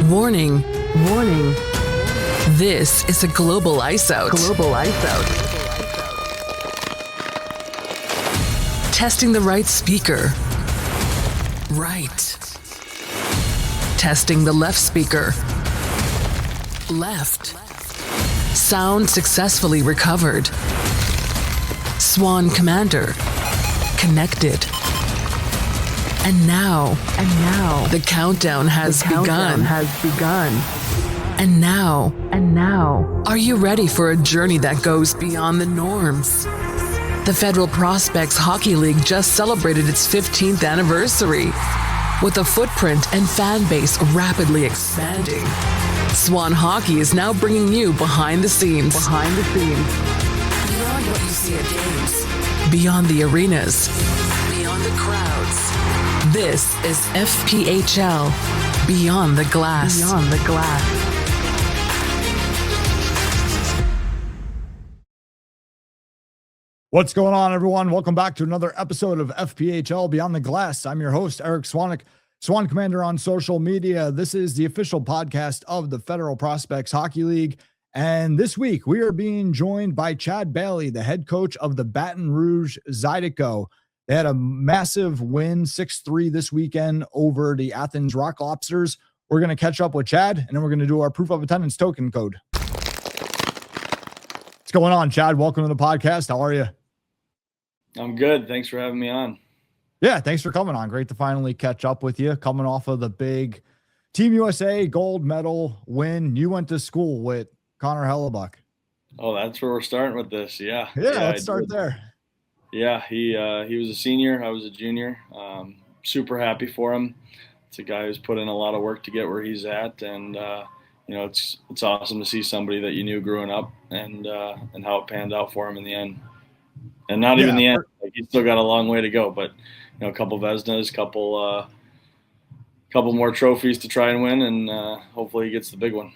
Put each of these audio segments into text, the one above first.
Warning, warning. This is a global ice out. Testing the right speaker. Right. Testing the left speaker. Left. Sound successfully recovered. Swan Commander. Connected. And now, the countdown has begun. And now, are you ready for a journey that goes beyond the norms? The Federal Prospects Hockey League just celebrated its 15th anniversary. With a footprint and fan base rapidly expanding, Swan Hockey is now bringing you behind the scenes. Beyond what you see at games. Beyond the arenas. Beyond the crowds. This is FPHL, Beyond the Glass. What's going on, everyone? Welcome back to another episode of FPHL Beyond the Glass. I'm your host, Eric Swanick, Swan Commander on social media. This is the official podcast of the Federal Prospects Hockey League. And this week, we are being joined by Chad Bailey, the head coach of the Baton Rouge Zydeco. They had a massive win, 6-3 this weekend over the Athens Rock Lobsters. We're going to catch up with Chad, and then we're going to do our proof of attendance token code. What's going on, Chad? Welcome to the podcast. How are you? I'm good. Thanks for having me on. Yeah, thanks for coming on. Great to finally catch up with you. Coming off of the big Team USA gold medal win. You went to school with Connor Hellebuck. Oh, that's where we're starting with this. Yeah, let's start there. Yeah, he was a senior. I was a junior. Super happy for him. It's a guy who's put in a lot of work to get where he's at, and it's awesome to see somebody that you knew growing up and how it panned out for him in the end. And not even the end. Like, he's still got a long way to go, but a couple Vezinas, couple more trophies to try and win, and hopefully he gets the big one.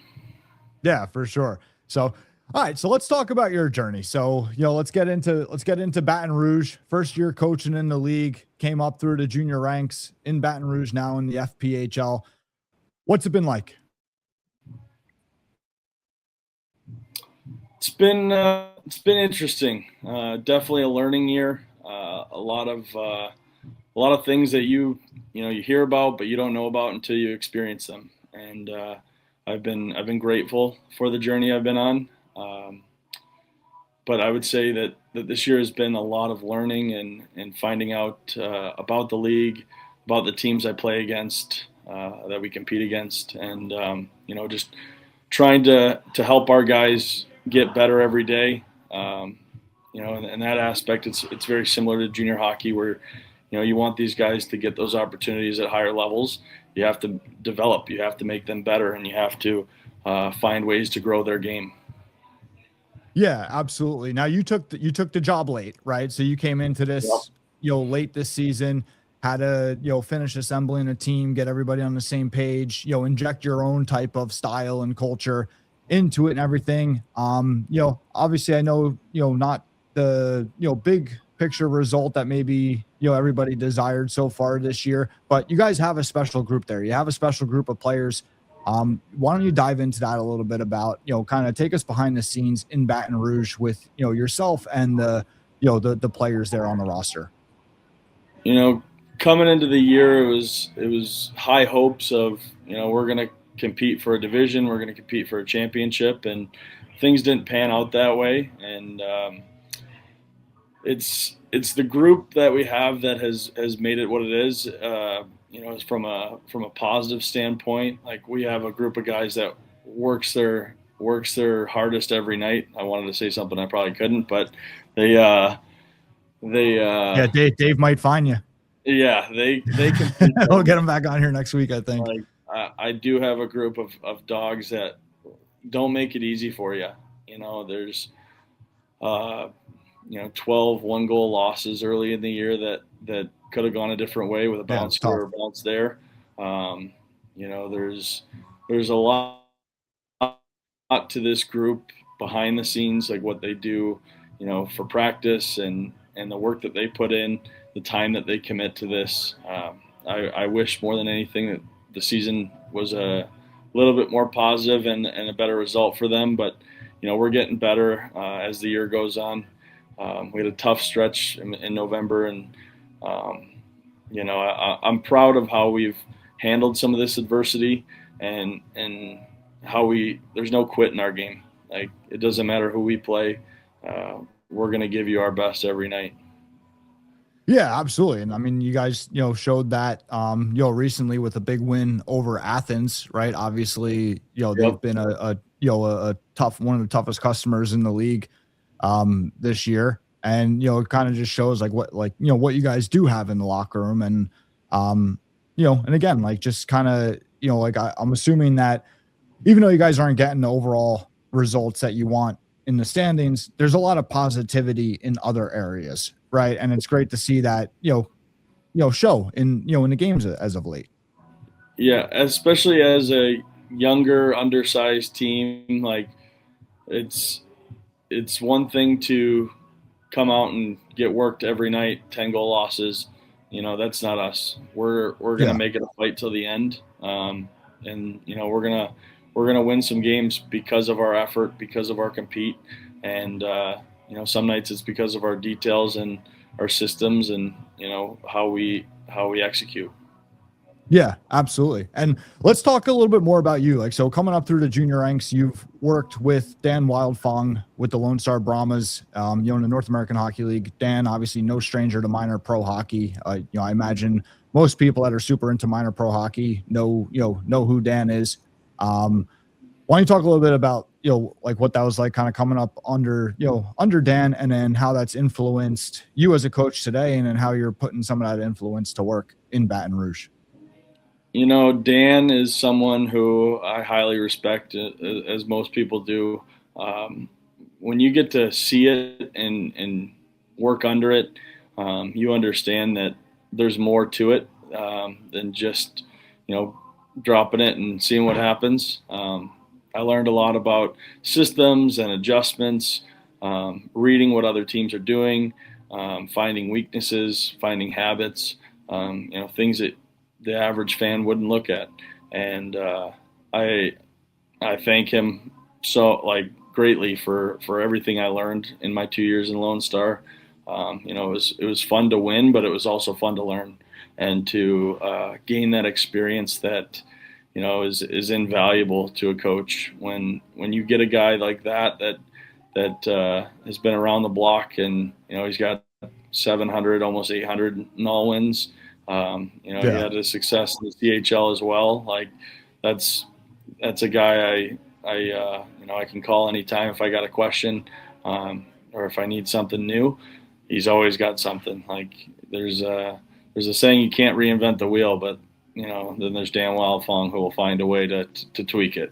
Yeah, for sure. So. All right, so let's talk about your journey. So, let's get into Baton Rouge. First year coaching in the league, came up through the junior ranks in Baton Rouge, now in the FPHL. What's it been like? It's been interesting. Definitely a learning year. A lot of things that you hear about, but you don't know about until you experience them. And I've been grateful for the journey I've been on. But I would say that this year has been a lot of learning and finding out about the league, about the teams I play against, that we compete against, and just trying to help our guys get better every day. In that aspect, it's very similar to junior hockey, where you want these guys to get those opportunities at higher levels. You have to develop, you have to make them better, and you have to find ways to grow their game. Yeah, absolutely. Now you took the job late, right? So you came into this, late this season, had to, finish assembling a team, get everybody on the same page, inject your own type of style and culture into it and everything. Obviously I know, not the, big picture result that maybe, everybody desired so far this year, but you guys have a special group there. You have a special group of players. Why don't you dive into that a little bit about, kind of take us behind the scenes in Baton Rouge with, yourself and the players there on the roster? Coming into the year, it was high hopes of, we're going to compete for a division, we're going to compete for a championship, and things didn't pan out that way. And it's the group that we have that has made it what it is. From a positive standpoint, like, we have a group of guys that works their hardest every night. I wanted to say something I probably couldn't, but Dave might find you. Yeah, they can. We'll get them back on here next week, I think. Like, I do have a group of dogs that don't make it easy for you. There's 12 one-goal losses early in the year that could have gone a different way with a bounce here or a bounce there. There's a lot to this group behind the scenes, like what they do, for practice and the work that they put in, the time that they commit to this. I wish more than anything that the season was a little bit more positive and a better result for them. But we're getting better as the year goes on. We had a tough stretch in November, and I'm proud of how we've handled some of this adversity, and how there's no quit in our game. Like, it doesn't matter who we play. We're going to give you our best every night. Yeah, absolutely. And I mean, you guys, showed that, recently with a big win over Athens, right? Obviously, they've been a tough, one of the toughest customers in the league, this year. And, it kind of just shows what you guys do have in the locker room. And, and again, just kind of, I'm assuming that even though you guys aren't getting the overall results that you want in the standings, there's a lot of positivity in other areas, right? And it's great to see that, show in the games as of late. Yeah, especially as a younger, undersized team, it's one thing to come out and get worked every night, 10-goal losses. That's not us. We're gonna make it a fight till the end, and we're gonna win some games because of our effort, because of our compete, and some nights it's because of our details and our systems, and how we execute. Yeah, absolutely. And let's talk a little bit more about you. So coming up through the junior ranks, you've worked with Dan Wildfong with the Lone Star Brahmas, in the North American Hockey League. Dan, obviously no stranger to minor pro hockey. I imagine most people that are super into minor pro hockey know who Dan is. Why don't you talk a little bit about, what that was like kind of coming up under Dan, and then how that's influenced you as a coach today, and then how you're putting some of that influence to work in Baton Rouge? Dan is someone who I highly respect, as most people do. When you get to see it and work under it, you understand that there's more to it than just, dropping it and seeing what happens. I learned a lot about systems and adjustments, reading what other teams are doing, finding weaknesses, finding habits, things that the average fan wouldn't look at. And I thank him greatly for everything I learned in my 2 years in Lone Star. It was fun to win, but it was also fun to learn and to gain that experience that is invaluable to a coach. When you get a guy like that has been around the block, and he's got 700, almost 800 null wins. He had a success in the CHL as well. That's a guy I can call anytime if I got a question, or if I need something new. He's always got something. There's a saying, you can't reinvent the wheel, but then there's Dan Wildfong who will find a way to tweak it.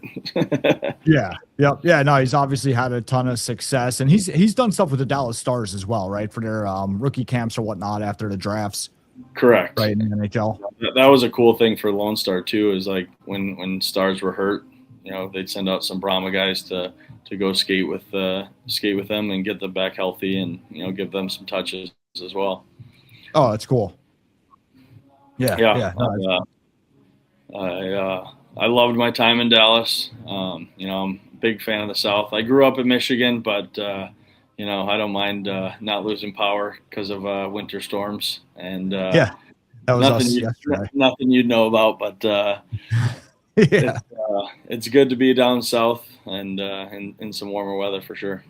Yeah. No, he's obviously had a ton of success, and he's done stuff with the Dallas Stars as well, right? For their rookie camps or whatnot after the drafts. Correct. Right, in the NHL. That was a cool thing for Lone Star too. Is when Stars were hurt, they'd send out some Brahma guys to go skate with them and get them back healthy, and give them some touches as well. Oh, that's cool. Yeah. I loved my time in Dallas. I'm a big fan of the South. I grew up in Michigan, but I don't mind not losing power because of winter storms. And that was us yesterday. Nothing you'd know about, but it's good to be down south and in some warmer weather for sure.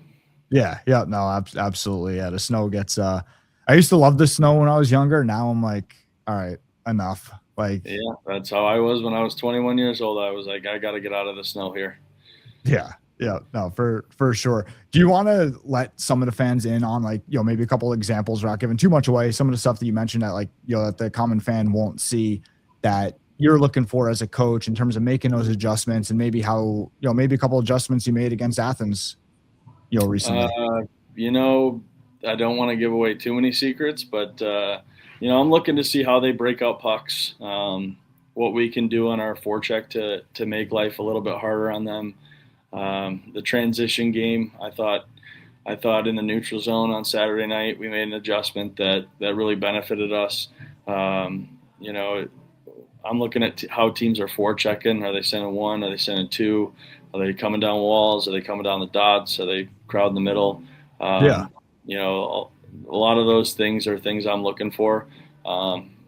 Yeah, no, absolutely. Yeah, the snow gets. I used to love the snow when I was younger. Now I'm like, all right, enough. Yeah, that's how I was when I was 21 years old. I was like, I got to get out of the snow here. Yeah, no, for sure. Do you want to let some of the fans in on maybe a couple of examples without giving too much away? Some of the stuff that you mentioned that that the common fan won't see, that you're looking for as a coach in terms of making those adjustments, and maybe how maybe a couple of adjustments you made against Athens, recently. I don't want to give away too many secrets, but I'm looking to see how they break out pucks, what we can do on our forecheck to make life a little bit harder on them. The transition game, I thought in the neutral zone on Saturday night, we made an adjustment that really benefited us. I'm looking at how teams are forechecking. Are they sending one? Are they sending two? Are they coming down walls? Are they coming down the dots? Are they crowding the middle? Yeah. You know, a lot of those things are things I'm looking for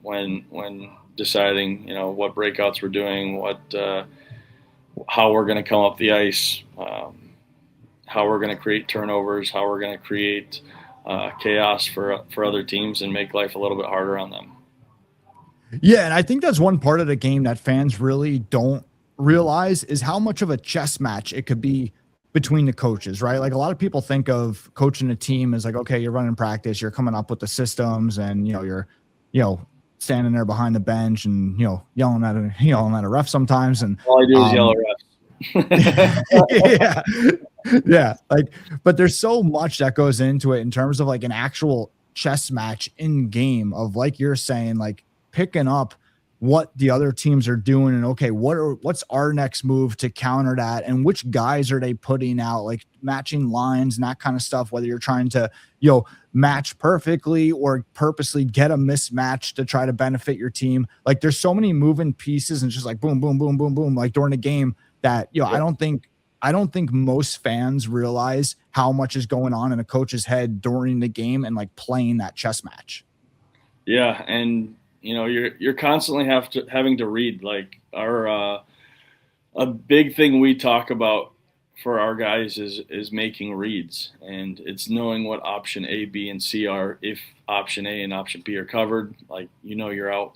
when deciding, you know, what breakouts we're doing, how we're going to come up the ice, how we're going to create turnovers, how we're going to create chaos for other teams and make life a little bit harder on them. Yeah, and I think that's one part of the game that fans really don't realize is how much of a chess match it could be between the coaches, right? Like a lot of people think of coaching a team as like, okay, you're running practice, you're coming up with the systems, and you're, standing there behind the bench and yelling at a ref sometimes, and all I do is yell at yeah, refs. yeah, like, but there's so much that goes into it in terms of like an actual chess match in game of, like you're saying, like picking up what the other teams are doing and okay, what's our next move to counter that, and which guys are they putting out, like matching lines and that kind of stuff, whether you're trying to match perfectly or purposely get a mismatch to try to benefit your team. Like there's so many moving pieces and just like boom boom boom boom boom like during the game that I don't think most fans realize how much is going on in a coach's head during the game and like playing that chess match. Yeah, and you're constantly having to read. Like our a big thing we talk about for our guys is making reads, and it's knowing what option A, B, and C are. If option A and option B are covered, like you're out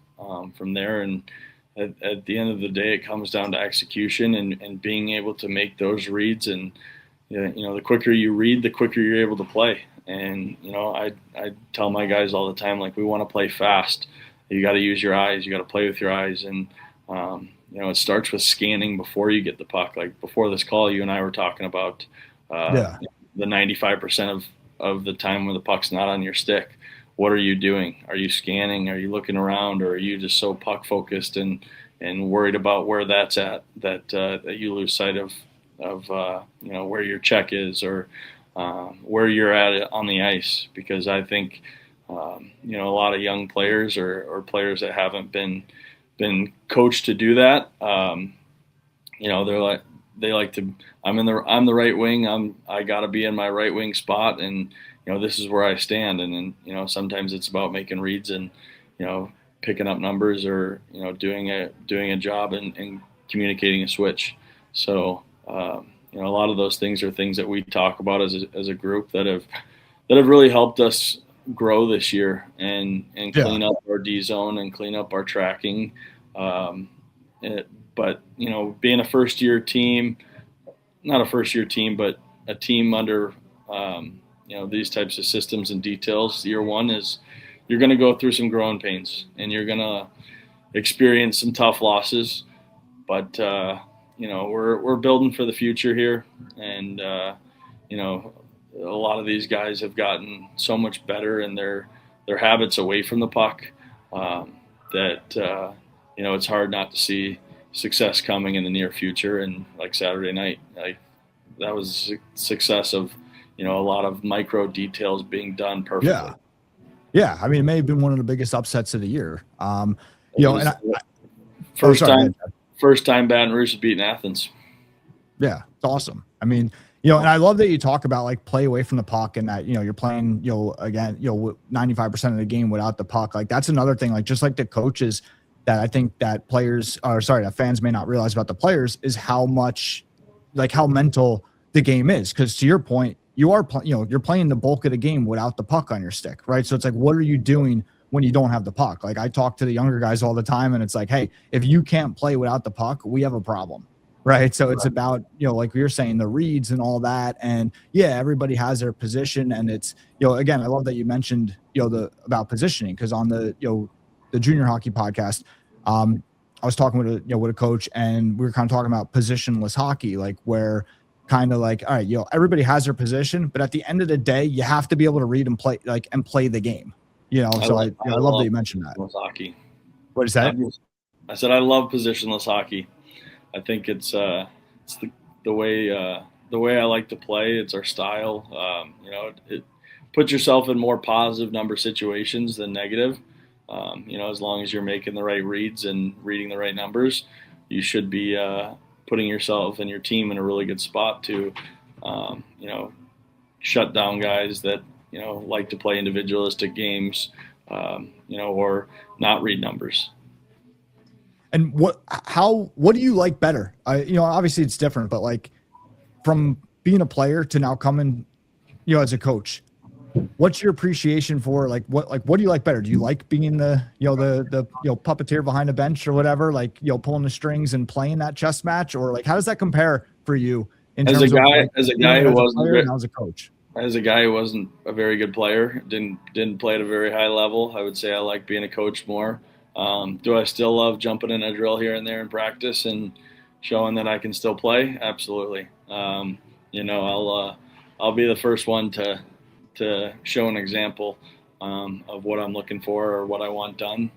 from there. And at the end of the day, it comes down to execution and being able to make those reads. And the quicker you read, the quicker you're able to play. And I tell my guys all the time, like, we want to play fast. You got to use your eyes. You got to play with your eyes. And it starts with scanning before you get the puck. Like before this call, you and I were talking about the 95% of the time when the puck's not on your stick. What are you doing? Are you scanning? Are you looking around, or are you just so puck focused and worried about where that's at that you lose sight of where your check is, or where you're at on the ice? Because I think a lot of young players or players that haven't been coached to do that, they like to. I'm the right wing. I got to be in my right wing spot, and this is where I stand. And then sometimes it's about making reads and picking up numbers, or doing a job and communicating a switch. So a lot of those things are things that we talk about as a group that have really helped us grow this year and clean up our D zone and clean up our tracking. But being a first year team, not a first year team, but a team under these types of systems and details, year one is you're going to go through some growing pains and you're going to experience some tough losses, but we're building for the future here. And a lot of these guys have gotten so much better in their habits away from the puck that it's hard not to see success coming in the near future. And like Saturday night, like that was success of a lot of micro details being done perfectly. Yeah. I mean, it may have been one of the biggest upsets of the year. First time Baton Rouge has beaten Athens. Yeah, it's awesome. I mean, and I love that you talk about like play away from the puck and that, you're playing, again, 95% of the game without the puck. Like that's another thing, like just like the coaches that I think that that fans may not realize about the players is how much, like how mental the game is. Cause to your point, you're playing the bulk of the game without the puck on your stick. Right. So it's like, what are you doing when you don't have the puck? Like I talk to the younger guys all the time and it's like, hey, if you can't play without the puck, we have a problem. Right. So it's about, like you're saying, the reads and all that. And yeah, everybody has their position. And it's, again, I love that you mentioned, about positioning, because on the junior hockey podcast, I was talking with a coach, and we were kind of talking about positionless hockey, like where kind of like, all right, everybody has their position, but at the end of the day, you have to be able to read and play, play the game, I love that you mentioned that. Hockey. What is that? I said, I love positionless hockey. I think it's the way I like to play. It's our style. It puts yourself in more positive number situations than negative. As long as you're making the right reads and reading the right numbers, you should be putting yourself and your team in a really good spot to, shut down guys that, like to play individualistic games, or not read numbers. And what do you like better? Obviously it's different, but like from being a player to now coming, as a coach, what's your appreciation for what do you like better? Do you like being the puppeteer behind a bench or whatever, pulling the strings and playing that chess match, or like, how does that compare for you in terms of as a guy who wasn't as a coach? As a guy who wasn't a very good player, didn't play at a very high level, I would say I like being a coach more. Do I still love jumping in a drill here and there in practice and showing that I can still play? Absolutely. I'll be the first one to show an example of what I'm looking for or what I want done.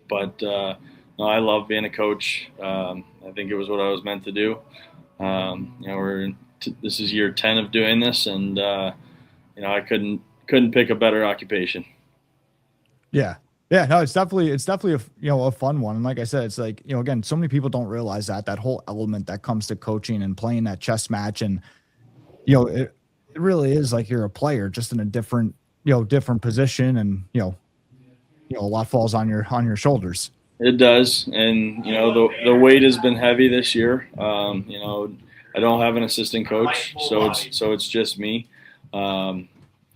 But no, I love being a coach. I think it was what I was meant to do. This is year 10 of doing this, and I couldn't pick a better occupation. Yeah. No, it's definitely a fun one. And like I said, it's like, again, so many people don't realize that whole element that comes to coaching and playing that chess match. And, it really is like you're a player just in a different position, and, a lot falls on your shoulders. It does. And, the weight has been heavy this year. I don't have an assistant coach, so it's just me. And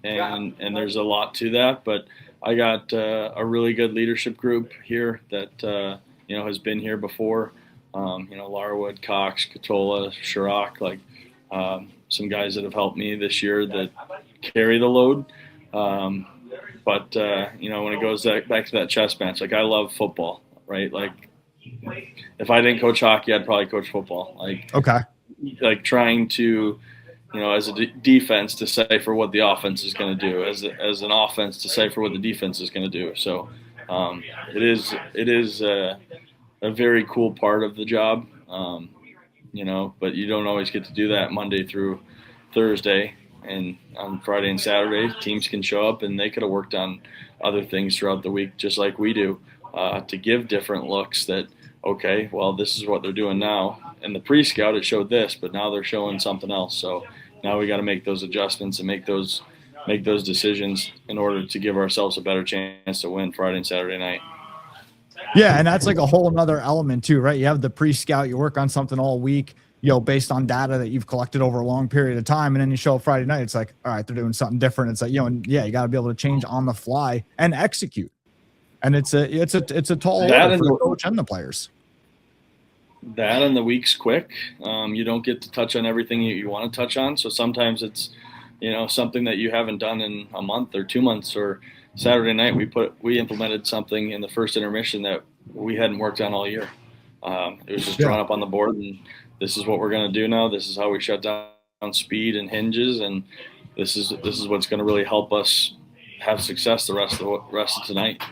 there's a lot to that, but I got a really good leadership group here that has been here before. Larwood, Cox, Katola, Chirac, some guys that have helped me this year that carry the load. But when it goes back to that chess match, I love football, right? If I didn't coach hockey, I'd probably coach football. Okay. Trying to, as a defense, decipher what the offense is going to do, as an offense, decipher what the defense is going to do. So it is a very cool part of the job, but you don't always get to do that Monday through Thursday. And on Friday and Saturday, teams can show up and they could have worked on other things throughout the week, just like we do, to give different looks that, okay, well, this is what they're doing now. In the pre-scout, it showed this, but now they're showing something else. So now we got to make those adjustments and make those decisions in order to give ourselves a better chance to win Friday and Saturday night. Yeah, and that's like a whole another element too, right? You have the pre-scout, you work on something all week, based on data that you've collected over a long period of time, and then you show up Friday night, it's like, all right, they're doing something different. It's like, and you got to be able to change on the fly and execute. And it's a tall order for the coach and the players. That and the week's quick. You don't get to touch on everything you want to touch on. So sometimes it's, something that you haven't done in a month or 2 months. Or Saturday night, we implemented something in the first intermission that we hadn't worked on all year. It was just drawn up on the board, and this is what we're going to do now. This is how we shut down speed and hinges, and this is what's going to really help us have success the rest of tonight.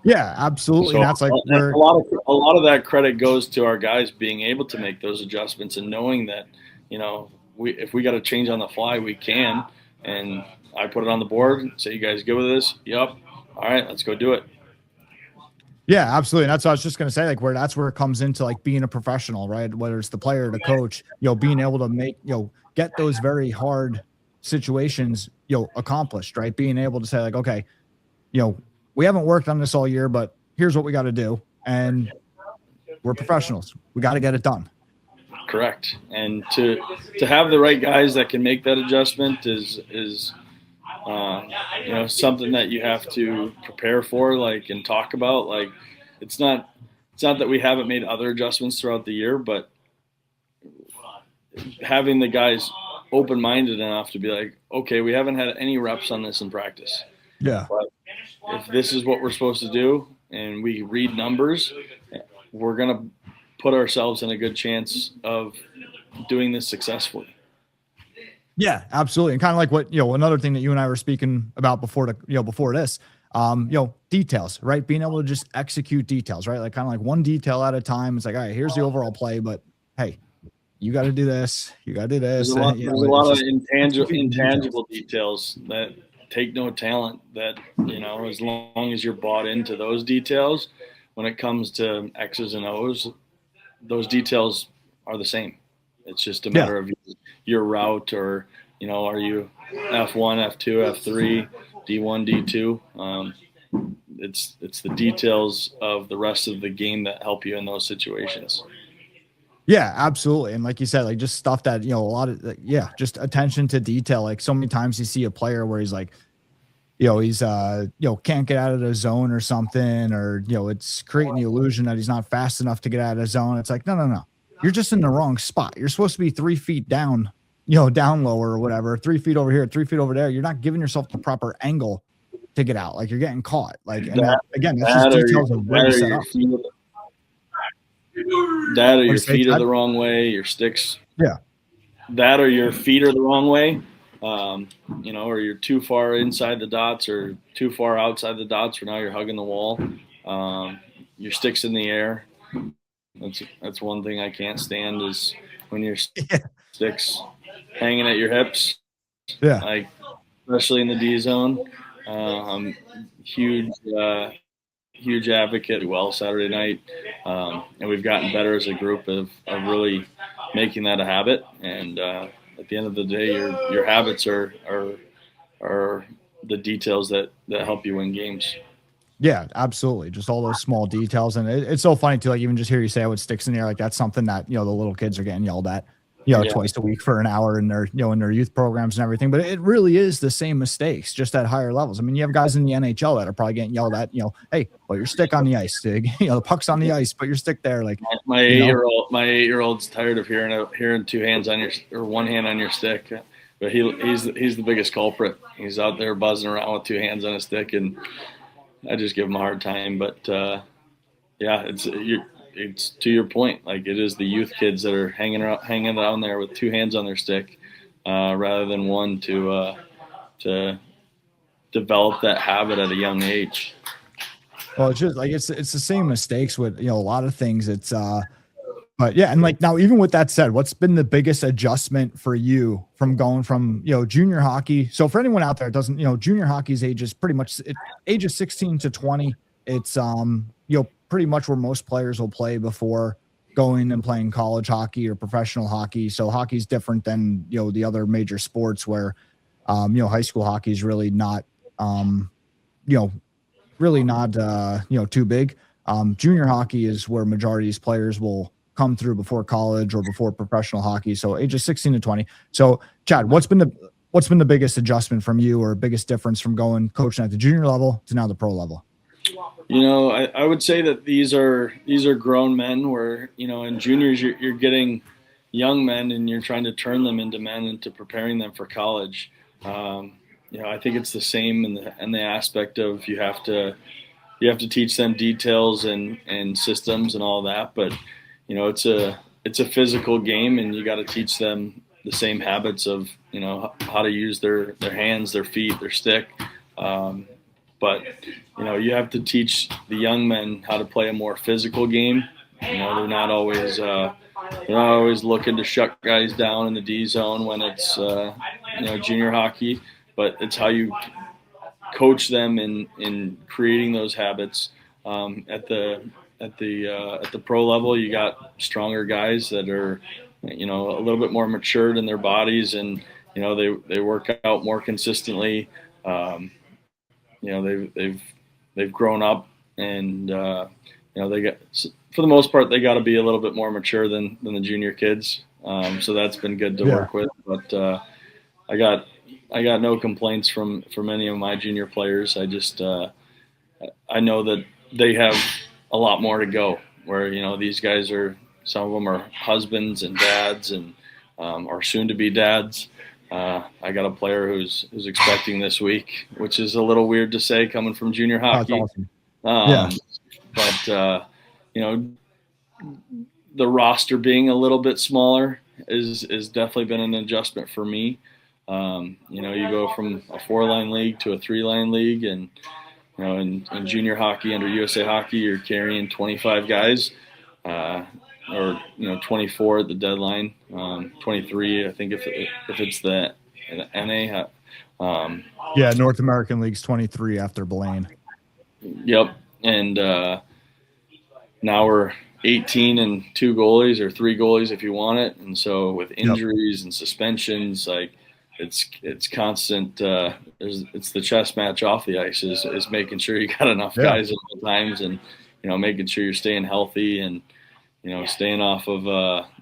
Yeah, absolutely. So that's like a lot of that credit goes to our guys being able to make those adjustments and knowing that, if we got to change on the fly, we can. And I put it on the board and say, you guys good with this? Yep. All right, let's go do it. Yeah, absolutely. And that's what I was just going to say, that's where it comes into being a professional, right? Whether it's the player or the coach, being able to make, get those very hard situations, accomplished, right? Being able to say okay, we haven't worked on this all year, but here's what we got to do. And we're professionals. We got to get it done. Correct. And to have the right guys that can make that adjustment is something that you have to prepare for, and talk about. It's not that we haven't made other adjustments throughout the year, but having the guys open-minded enough to be okay, we haven't had any reps on this in practice. Yeah. But if this is what we're supposed to do and we read numbers, we're going to put ourselves in a good chance of doing this successfully. Yeah, absolutely. And kind of like what, another thing that you and I were speaking about before this, details, right? Being able to just execute details, right? Kind of one detail at a time. It's all right, here's the overall play, but hey, you got to do this. You got to do this. There's a lot of intangible details that take no talent. That, as long as you're bought into those details, when it comes to X's and O's, those details are the same. It's just a matter of your route, or, are you F1, F2, F3, D1, D2? It's the details of the rest of the game that help you in those situations. Yeah, absolutely. And like you said, like just stuff that, a lot of, just attention to detail. Like so many times you see a player where he's like, he's, can't get out of the zone or something, or, it's creating the illusion that he's not fast enough to get out of the zone. It's like, no. You're just in the wrong spot. You're supposed to be 3 feet down, down lower or whatever, 3 feet over here, 3 feet over there. You're not giving yourself the proper angle to get out. Like you're getting caught. Like, and again, it's just details of where to set up. That or your feet are the wrong way, your sticks. Yeah. That or your feet are the wrong way, or you're too far inside the dots or too far outside the dots, for now you're hugging the wall. Your stick's in the air. That's one thing I can't stand, is when your sticks hanging at your hips. Yeah. Like, especially in the D zone. I'm huge advocate. Well, Saturday night, and we've gotten better as a group of really making that a habit. And at the end of the day, your habits are the details that help you win games. Yeah, absolutely. Just all those small details. And it's so funny too. Like even just hear you say, "Oh, it sticks in the air." Like that's something that, the little kids are getting yelled at, twice a week for an hour in their, in their youth programs and everything. But it really is the same mistakes, just at higher levels. I mean, you have guys in the NHL that are probably getting yelled at, "Hey, put your stick on the ice, Dig." The puck's on the ice, put your stick there. Like my 8-year-old's tired of hearing two hands on or one hand on your stick. But he's the biggest culprit. He's out there buzzing around with two hands on his stick, and I just give him a hard time. But it's to your point. Like, it is the youth kids that are hanging down there with two hands on their stick, rather than one, to develop that habit at a young age. Well, it's just like it's the same mistakes with a lot of things. It's but yeah, and like now, even with that said, what's been the biggest adjustment for you from going from junior hockey? So for anyone out there that doesn't, junior hockey's ages pretty much ages 16 to 20. It's pretty much where most players will play before going and playing college hockey or professional hockey. So hockey's different than the other major sports where high school hockey is really not too big. Junior hockey is where majority of these players will come through before college or before professional hockey. So ages 16 to 20. So Chad, what's been the biggest adjustment from you, or biggest difference from going coaching at the junior level to now the pro level? I would say that these are grown men, where, in juniors you're getting young men and you're trying to turn them into men, into preparing them for college. I think it's the same in the aspect of you have to teach them details and systems and all that, but it's a physical game, and you got to teach them the same habits of how to use their hands, their feet, their stick. But you have to teach the young men how to play a more physical game. They're not always looking to shut guys down in the D zone when it's junior hockey, but it's how you coach them in creating those habits. At the pro level, you got stronger guys that are a little bit more matured in their bodies, and they work out more consistently. They've grown up, and they got, for the most part, they got to be a little bit more mature than the junior kids. So that's been good to work with. But I got no complaints from any of my junior players. I just I know that they have a lot more to go. Where these guys some of them are husbands and dads, and are soon to be dads. I got a player who's expecting this week, which is a little weird to say coming from junior hockey. That's awesome. But the roster being a little bit smaller is definitely been an adjustment for me. You go from a 4-line league to a 3-line league, and in junior hockey under USA Hockey, you're carrying 25 guys, or 24 at the deadline, 23 I think if it's the NA. Yeah, North American League's 23 after Blaine. Yep, and now we're 18 and 2 goalies, or 3 goalies if you want it. And so with injuries and suspensions, like it's constant. It's the chess match off the ice is making sure you got enough guys at all times, and making sure you're staying healthy and staying off of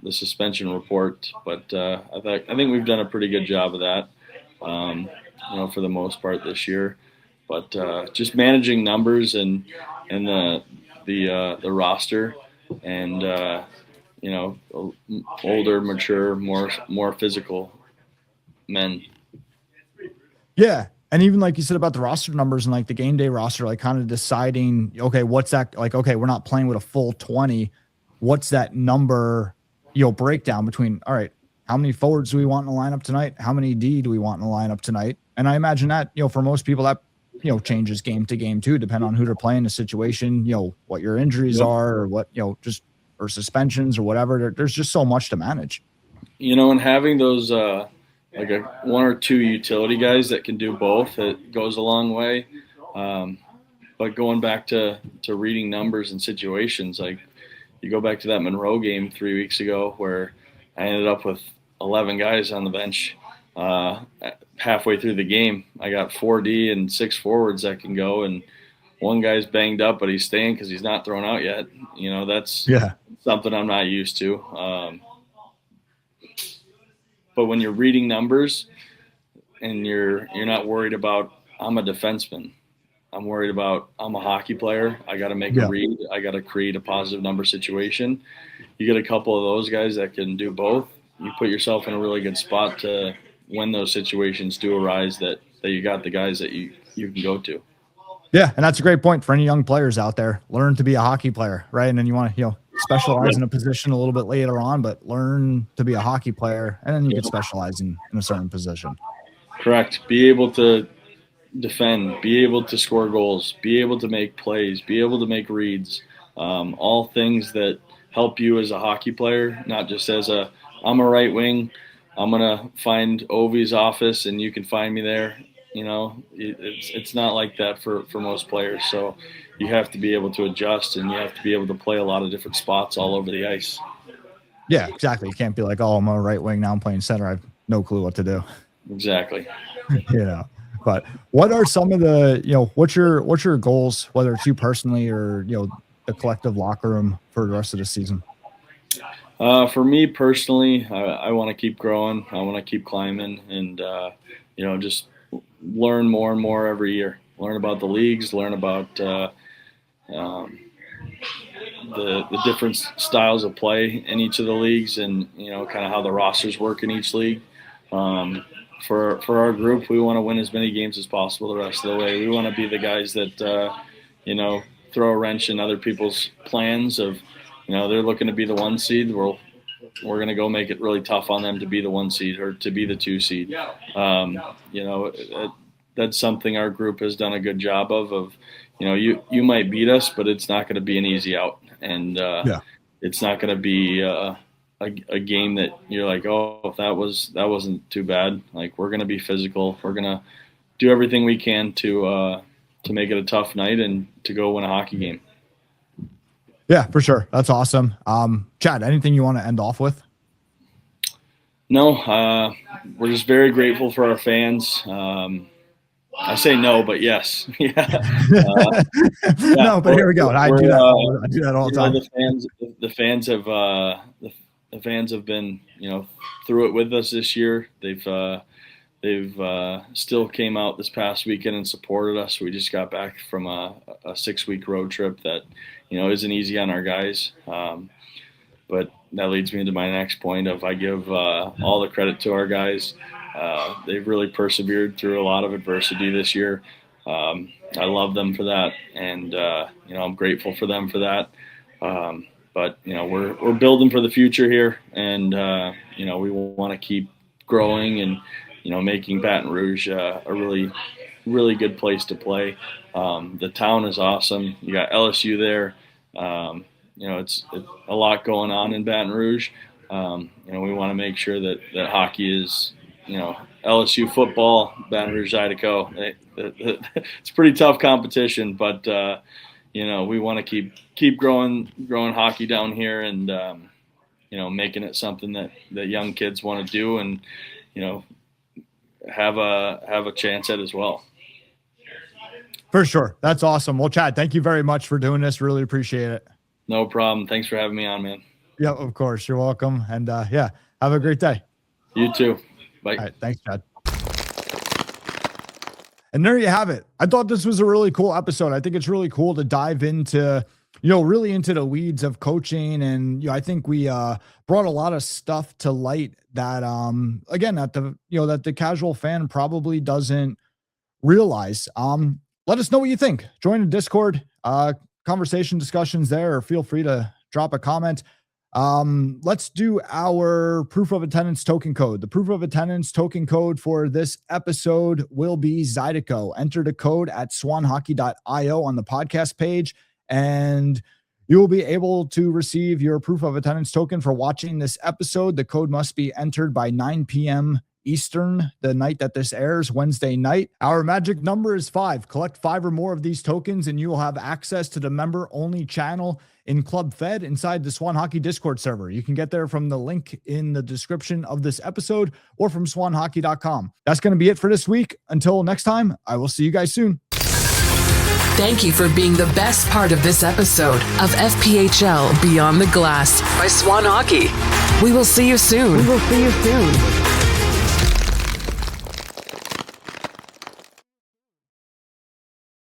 the suspension report. But I think we've done a pretty good job of that, for the most part this year. But just managing numbers and the roster, and older, mature, more physical men. Yeah. And even like you said about the roster numbers and like the game day roster, like kind of deciding, okay, what's that? Like, okay, we're not playing with a full 20. What's that number, breakdown between, all right, how many forwards do we want in the lineup tonight? How many D do we want in the lineup tonight? And I imagine that, for most people that, changes game to game too, depending on who they're playing, the situation, what your injuries are, or what, or suspensions or whatever. There's just so much to manage. And having those, like one or two utility guys that can do both, it goes a long way. But going back to reading numbers and situations, like you go back to that Monroe game 3 weeks ago where I ended up with 11 guys on the bench. Halfway through the game, I got 4D and 6 forwards that can go, and one guy's banged up, but he's staying because he's not thrown out yet. That's something I'm not used to. But when you're reading numbers and you're not worried about, I'm a defenseman, I'm worried about, I'm a hockey player, I got to make a read, I got to create a positive number situation. You get a couple of those guys that can do both, you put yourself in a really good spot to, when those situations do arise, that you got the guys that you can go to. Yeah, and that's a great point for any young players out there. Learn to be a hockey player, right? And then you want to, specialize in a position a little bit later on, but learn to be a hockey player, and then you can specialize in a certain position. Correct. Be able to defend, be able to score goals, be able to make plays, be able to make reads, all things that help you as a hockey player, not just as I'm a right wing, I'm going to find Ovi's office and you can find me there. It's not like that for most players. So you have to be able to adjust, and you have to be able to play a lot of different spots all over the ice. Yeah, exactly. You can't be like, oh, I'm a right wing, now I'm playing center, I have no clue what to do. Exactly. But what are some of the, what's your goals, whether it's you personally or, the collective locker room for the rest of the season? For me personally, I want to keep growing. I want to keep climbing, and just learn more and more every year. Learn about the leagues, learn about the different styles of play in each of the leagues, and kind of how the rosters work in each league. For our group, we want to win as many games as possible the rest of the way. We want to be the guys that throw a wrench in other people's plans of, they're looking to be the 1 seed. We're going to go make it really tough on them to be the 1 seed or to be the 2 seed. That's something our group has done a good job of, you might beat us, but it's not going to be an easy out. And it's not going to be a game that you're like, oh, that wasn't too bad. Like, we're going to be physical. We're going to do everything we can to make it a tough night and to go win a hockey game. Yeah, for sure. That's awesome. Chad, anything you want to end off with? No, we're just very grateful for our fans. I say no, but yes. No, but here we go. I do that all the time. The fans have been, through it with us this year. They've still came out this past weekend and supported us. We just got back from a 6-week road trip that, isn't easy on our guys. But that leads me into my next point of, I give all the credit to our guys. They've really persevered through a lot of adversity this year. I love them for that, and I'm grateful for them for that. But we're building for the future here, and we want to keep growing and making Baton Rouge a really, really good place to play. The town is awesome. You got LSU there. It's a lot going on in Baton Rouge. We want to make sure that hockey is, LSU football, Baton Rouge Zydeco. It's pretty tough competition, but we want to keep growing hockey down here, and making it something that young kids want to do, and have a chance at as well. For sure. That's awesome. Well, Chad, thank you very much for doing this. Really appreciate it. No problem. Thanks for having me on, man. Yeah, of course. You're welcome. And have a great day. You too. Bye. All right. Thanks, Chad. And there you have it. I thought this was a really cool episode. I think it's really cool to dive into, really into the weeds of coaching. And, I think we brought a lot of stuff to light that, again, that the casual fan probably doesn't realize. Let us know what you think. Join the Discord, conversation discussions there, or feel free to drop a comment. Let's do our proof of attendance token code. The proof of attendance token code for this episode will be Zydeco. Enter the code at swanhockey.io on the podcast page, and you will be able to receive your proof of attendance token for watching this episode. The code must be entered by 9 p.m. Eastern, the night that this airs, Wednesday night. Our magic number is 5. Collect 5 or more of these tokens, and you will have access to the member-only channel in Club Fed inside the Swan Hockey Discord server. You can get there from the link in the description of this episode or from swanhockey.com. That's going to be it for this week. Until next time, I will see you guys soon. Thank you for being the best part of this episode of FPHL Beyond the Glass by Swan Hockey. We will see you soon.